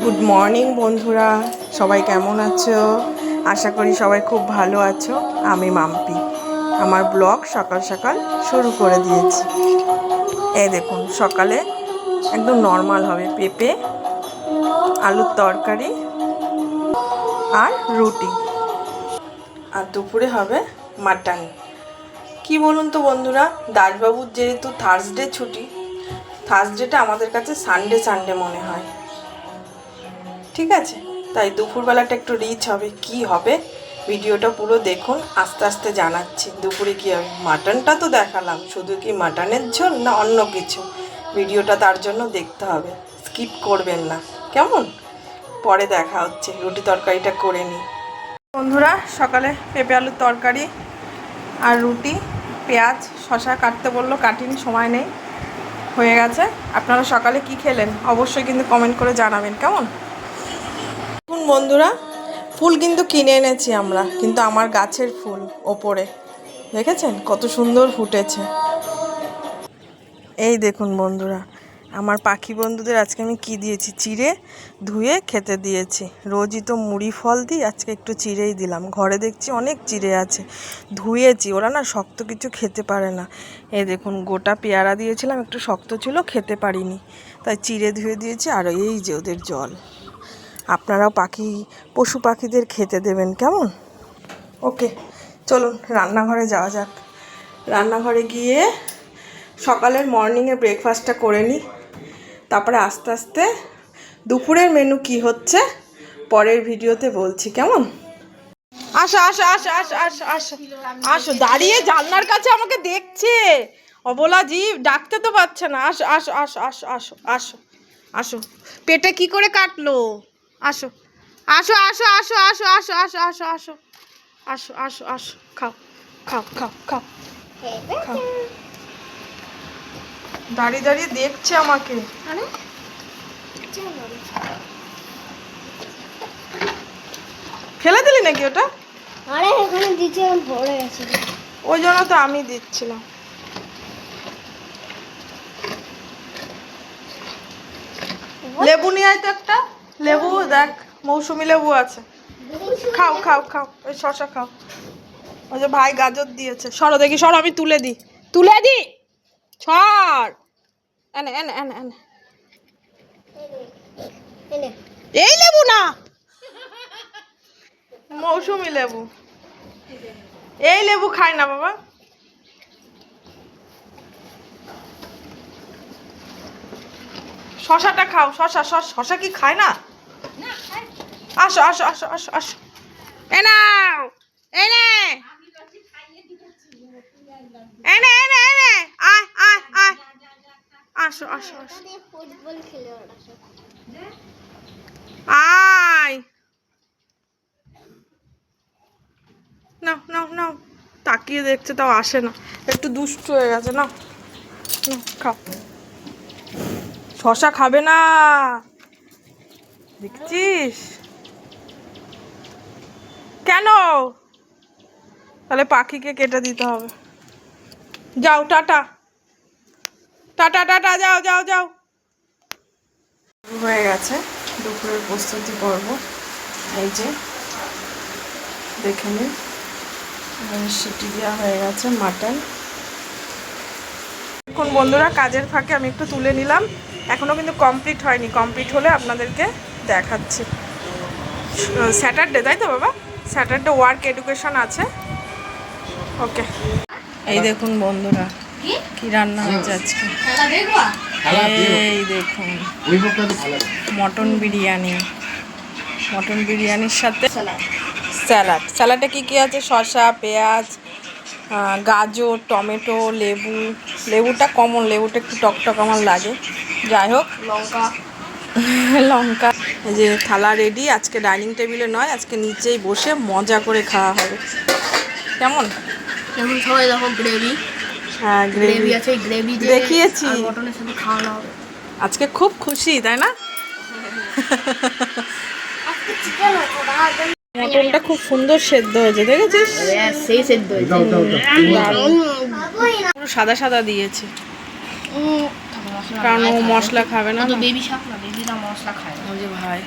Good morning বন্ধুরা, সবাই কেমন আছো? আশা করি সবাই খুব ভালো আছো। আমি মাম্পি আমার ব্লগ সকাল সকাল শুরু করে দিয়েছি। এই দেখুন, সকালে একদম নর্মাল হবে পেঁপে আলুর তরকারি আর রুটি, আর দুপুরে হবে মাটন। কি বলুন তো বন্ধুরা, দাসবাবুর যেহেতু থার্সডে ছুটি, থার্সডেটা আমাদের কাছে সানডে সানডে মনে হয়, ঠিক আছে? তাই দুপুরবেলাটা একটু রিচ হবে। কি হবে ভিডিওটা পুরো দেখুন, আস্তে আস্তে জানাচ্ছি দুপুরে কী হবে। মাটনটা তো দেখালাম, শুধু কি মাটনের ঝোল না অন্য কিছু, ভিডিওটা তার জন্য দেখতে হবে, স্কিপ করবেন না কেমন। পরে দেখা হচ্ছে, রুটি তরকারিটা করে নিই। বন্ধুরা, সকালে পেঁপে আলুর তরকারি আর রুটি, পেঁয়াজ শসা কাটতে বললো, কাটিনি, সময় নেই, হয়ে গেছে। আপনারা সকালে কি খেলেন অবশ্যই কিন্তু কমেন্ট করে জানাবেন কেমন। বন্ধুরা, ফুল কিন্তু কিনে এনেছি আমরা, কিন্তু আমার গাছের ফুল ওপরে দেখেছেন কত সুন্দর ফুটেছে। এই দেখুন বন্ধুরা, আমার পাখি বন্ধুদের আজকে আমি কি দিয়েছি, চিড়ে ধুয়ে খেতে দিয়েছি। রোজই তো মুড়ি ফল দিই, আজকে একটু চিড়েই দিলাম। ঘরে দেখছি অনেক চিড়ে আছে, ধুয়েছি, ওরা না শক্ত কিছু খেতে পারে না। এই দেখুন, গোটা পেয়ারা দিয়েছিলাম, একটু শক্ত ছিল, খেতে পারিনি, তাই চিড়ে ধুয়ে দিয়েছি। আর এই যে ওদের জল, আপনারাও পশু পাখিদের খেতে দেবেন কেমন। ওকে, চলুন রান্নাঘরে যাওয়া যাক। রান্নাঘরে গিয়ে সকালের মর্নিংয়ে ব্রেকফাস্টটা করে নিই, তারপরে আস্তে আস্তে দুপুরের মেনু কি হচ্ছে পরের ভিডিওতে বলছি কেমন। আসো আসো আসো আসো আসো আসো আসো, দাঁড়িয়ে জানলার কাছে আমাকে দেখছে, অবলা জীব, ডাকতে তো পারছে না। আসো আসো আসো আসো আসো আসো আসো, পেটে কি করে কাটলো, আসো আসো আসো আসো আসো আসো আসো আসো আসো আসো আসো আসো, খাও খাও খাও খাও খাও। দাঁড়িয়ে দাঁড়িয়ে দেখছে আমাকে। ফেলে দিলি নাকি ওটা? আরে এখানে দিতে ভরে গেছে, ওই জন্য তো আমি দিচ্ছিলাম। লেবু নিয়ে আয় তো একটা, লেবু দেখ, মৌসুমী লেবু আছে, খাও খাও খাও, ওই শশা খাও। ওই যে ভাই গাজর দিয়েছে, সরো দেখি, সরো, আমি তুলে দিই, তুলে দি, ছড়, এনে এনে এনে এনে। এই লেবু না, মৌসুমী লেবু, এই লেবু খায় না বাবা। শশাটা খাও, শশা শশা কি খায় না? আসো আসো আসো আসো আসো, এনাও এনে এনে এনে এনে, আয় আয় আয়, আসো আসো আসো, ফুটবল খেলে ওরা সব। আয়, নাও নাও নাও, তাকিয়ে দেখছে তাও আসে না, একটু দুষ্ট হয়ে গেছে। না খাও, শশা খাবে না, দেখছিস কেন? তাহলে পাখিকে কেটে দিতে হবে। যাও, টাটা টাটা টাটা, যাও যাও যাও। হয়ে গেছে দুপুরের প্রস্তুতি পর্ব, এই যে দেখে নিন, সিটি দেওয়া হয়ে গেছে মাটন। এখন বন্ধুরা কাজের ফাঁকে আমি একটু তুলে নিলাম, এখনও কিন্তু কমপ্লিট হয়নি, কমপ্লিট হলে আপনাদেরকে দেখাচ্ছি। স্যাটারডে তাই তো বাবা, স্যাটারডে ওয়ার্ক এডুকেশন আছে। ওকে, এই দেখুন বন্ধুরা কি রান্না হচ্ছে আজকে। এই দেখুন মটন বিরিয়ানি, মটন বিরিয়ানির সাথে স্যালাড। স্যালাডে কি কি আছে, শসা, পেঁয়াজ, গাজর, টমেটো, লেবু, লেবুটা কমন, লেবুটা একটু টকটক আমার লাগে, যাই হোক, লঙ্কা লঙ্কা। এই যে থালা রেডি, আজকে ডাইনিং টেবিলে নয়, আজকে নিচেই বসে মজা করে খাওয়া হবে কেমন। যেমন সবাই দেখো গ্রেভি, হ্যাঁ গ্রেভি আছে, গ্রেভি দেখিয়েছি, মটনের সাথে খাওয়ানো হবে। আজকে খুব খুশি তাই না? মটনটা খুব সুন্দর সেদ্ধ হয়েছে, দেখেছিস? সেই সেদ্ধ পুরো সাদা সাদা দিয়েছে। মশলা কারণ ও নাই খায়। মশলা খাবে না ও তো না। বেবি শাক না, বেবিরা মশলা খায় না। ওই যে ভাই